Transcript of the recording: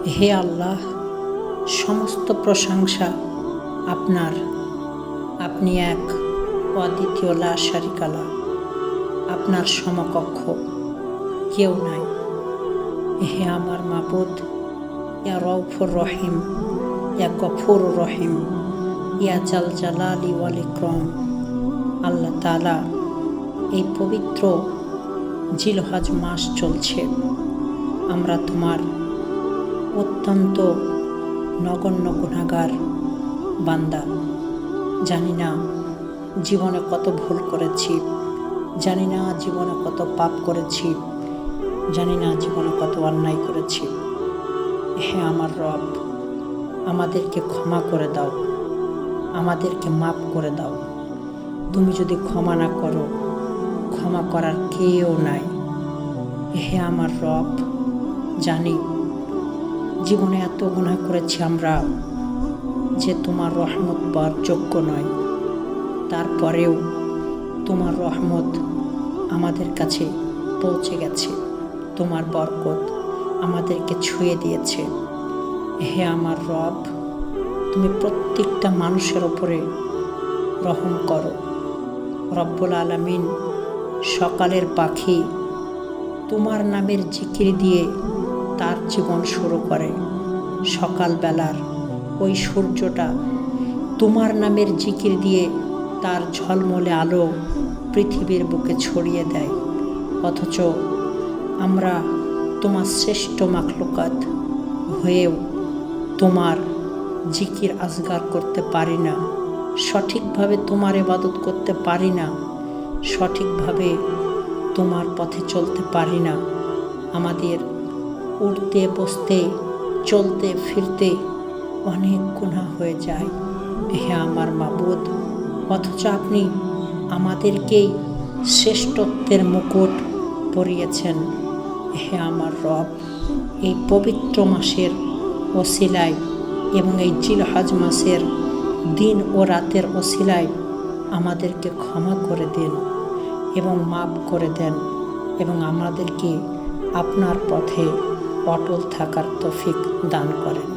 হে আল্লাহ, সমস্ত প্রশংসা আপনার। আপনি এক, অদ্বিতীয়, লা শারিকা লাহ। আপনার সমকক্ষ কেউ নাই। হে আমার মাবুদ, ইয়া রউফুর রহিম, ইয়া গফুর রহিম, ইয়া জাল জালালি ওয়াল ইকরাম। আল্লাহ তাআলা, এই পবিত্র জিলহজ মাস চলছে। আমরা তোমার অত্যন্ত নগণ্য গুনাহগার বান্দা। জানি না জীবনে কত ভুল করেছি, জানি না জীবনে কত পাপ করেছি, জানি না জীবনে কত অন্যায় করেছি। হে আমার রব, আমাদেরকে ক্ষমা করে দাও, আমাদেরকে মাফ করে দাও। তুমি যদি ক্ষমা না করো, ক্ষমা করার কেউ নাই। হে আমার রব, জানি জীবনে এত গুনাহ করেছি আমরা যে তোমার রহমত পাওয়ার যোগ্য নয়। তারপরেও তোমার রহমত আমাদের কাছে পৌঁছে গেছে, তোমার বরকত আমাদেরকে ছুঁয়ে দিয়েছে। হে আমার রব, তুমি প্রত্যেকটা মানুষের ওপরে রহম করো। রব্বুল আলামিন সকালের পাখি তোমার নামের জিকির দিয়ে তার জীবন শুরু করে। সকালবেলার ওই সূর্যটা তোমার নামের জিকির দিয়ে তার ঝলমলে আলো পৃথিবীর বুকে ছড়িয়ে দেয়। অথচ আমরা তোমার শ্রেষ্ঠ মাখলুকাত হয়েও তোমার জিকির আজগার করতে পারি না, সঠিকভাবে তোমার ইবাদত করতে পারি না, সঠিকভাবে তোমার পথে চলতে পারি না। আমাদের উঠতে বসতে চলতে ফিরতে অনেক গুনাহ হয়ে যায়। হে আমার মাবুদ, অথচ আপনি আমাদেরকেই শ্রেষ্ঠত্বের মুকুট পরিয়েছেন। হে আমার রব, এই পবিত্র মাসের ওসিলায় এবং এই জিলহজ মাসের দিন ও রাতের ওসিলায় আমাদেরকে ক্ষমা করে দেন এবং মাফ করে দেন এবং আমাদেরকে আপনার পথে অটল থাকার তৌফিক দান করেন।